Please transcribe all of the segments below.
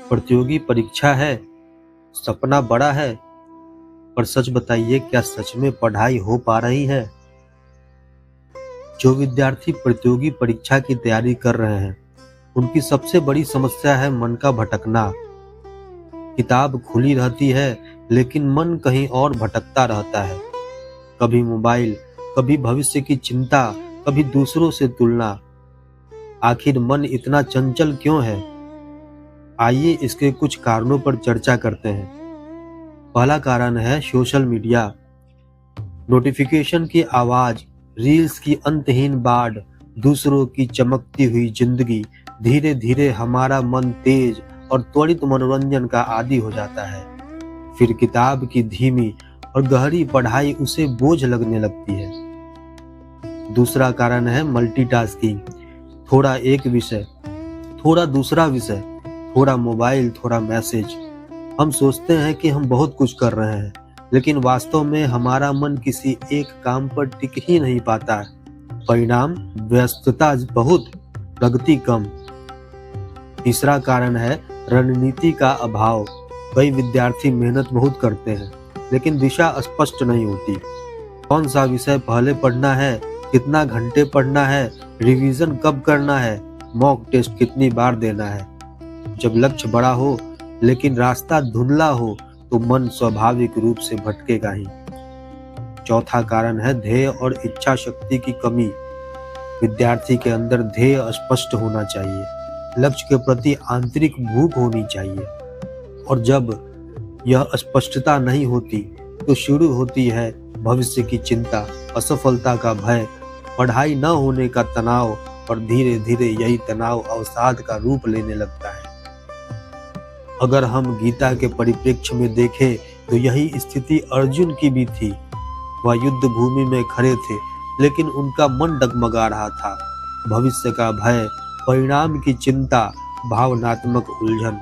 प्रतियोगी परीक्षा है, सपना बड़ा है, पर सच बताइए क्या सच में पढ़ाई हो पा रही है? जो विद्यार्थी प्रतियोगी परीक्षा की तैयारी कर रहे हैं, उनकी सबसे बड़ी समस्या है मन का भटकना। किताब खुली रहती है, लेकिन मन कहीं और भटकता रहता है। कभी मोबाइल, कभी भविष्य की चिंता, कभी दूसरों से तुलना। आखिर मन इतना चंचल क्यों है? आइए इसके कुछ कारणों पर चर्चा करते हैं। पहला कारण है सोशल मीडिया। नोटिफिकेशन की आवाज, रील्स की अंतहीन बाढ़, दूसरों की चमकती हुई जिंदगी, धीरे धीरे हमारा मन तेज और त्वरित मनोरंजन का आदी हो जाता है। फिर किताब की धीमी और गहरी पढ़ाई उसे बोझ लगने लगती है। दूसरा कारण है मल्टीटास्किंग। थोड़ा एक विषय, थोड़ा दूसरा विषय, थोड़ा मोबाइल, थोड़ा मैसेज। हम सोचते हैं कि हम बहुत कुछ कर रहे हैं, लेकिन वास्तव में हमारा मन किसी एक काम पर टिक ही नहीं पाता है। परिणाम व्यस्तता बहुत, प्रगति कम। तीसरा कारण है रणनीति का अभाव। कई विद्यार्थी मेहनत बहुत करते हैं, लेकिन दिशा स्पष्ट नहीं होती। कौन सा विषय पहले पढ़ना है, कितना घंटे पढ़ना है, रिवीजन कब करना है, मॉक टेस्ट कितनी बार देना है। जब लक्ष्य बड़ा हो लेकिन रास्ता धुंधला हो तो मन स्वाभाविक रूप से भटकेगा ही। चौथा कारण है ध्येय और इच्छा शक्ति की कमी। विद्यार्थी के अंदर ध्येय स्पष्ट होना चाहिए, लक्ष्य के प्रति आंतरिक भूख होनी चाहिए, और जब यह स्पष्टता नहीं होती तो शुरू होती है भविष्य की चिंता, असफलता का भय, पढ़ाई न होने का तनाव, और धीरे धीरे यही तनाव अवसाद का रूप लेने लगता है। अगर हम गीता के परिप्रेक्ष्य में देखें तो यही स्थिति अर्जुन की भी थी। वह युद्ध भूमि में खड़े थे, लेकिन उनका मन डगमगा रहा था। भविष्य का भय, परिणाम की चिंता, भावनात्मक उलझन।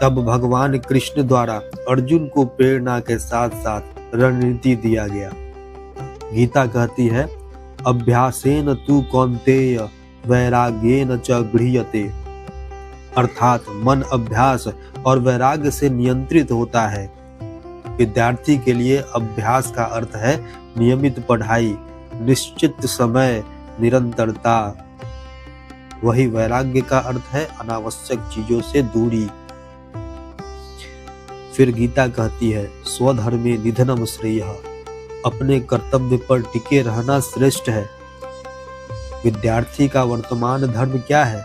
तब भगवान कृष्ण द्वारा अर्जुन को प्रेरणा के साथ साथ रणनीति दिया गया। गीता कहती है, अभ्यासेन तु कौन्तेय वैराग्येन च गृह्यते। अर्थात मन अभ्यास और वैराग्य से नियंत्रित होता है। विद्यार्थी के लिए अभ्यास का अर्थ है नियमित पढ़ाई, निश्चित समय, निरंतरता। वही वैराग्य का अर्थ है अनावश्यक चीजों से दूरी। फिर गीता कहती है, स्वधर्मे निधनम श्रेयः। अपने कर्तव्य पर टिके रहना श्रेष्ठ है। विद्यार्थी का वर्तमान धर्म क्या है?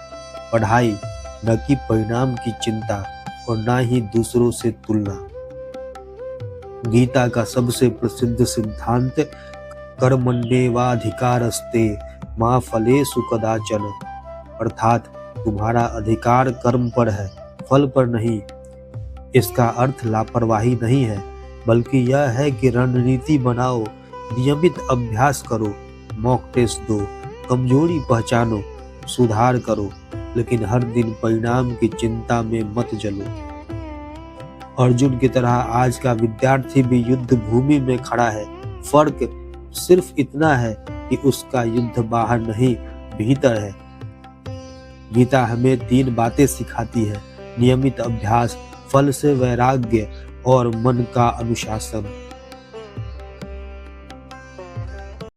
पढ़ाई, न कि परिणाम की चिंता और न ही दूसरों से तुलना। गीता का सबसे प्रसिद्ध सिद्धांत कर्मण्येवाधिकारस्ते मा फलेषु कदाचन। अर्थात तुम्हारा अधिकार कर्म पर है, फल पर नहीं। इसका अर्थ लापरवाही नहीं है, बल्कि यह है कि रणनीति बनाओ, नियमित अभ्यास करो, मॉक टेस्ट दो, कमजोरी पहचानो, सुधार करो, लेकिन हर दिन परिणाम की चिंता में मत जलो। अर्जुन की तरह आज का विद्यार्थी भी युद्ध भूमि में खड़ा है। फर्क सिर्फ इतना है कि उसका युद्ध बाहर नहीं, भीतर है। गीता हमें 3 बातें सिखाती है: नियमित अभ्यास, फल से वैराग्य और मन का अनुशासन।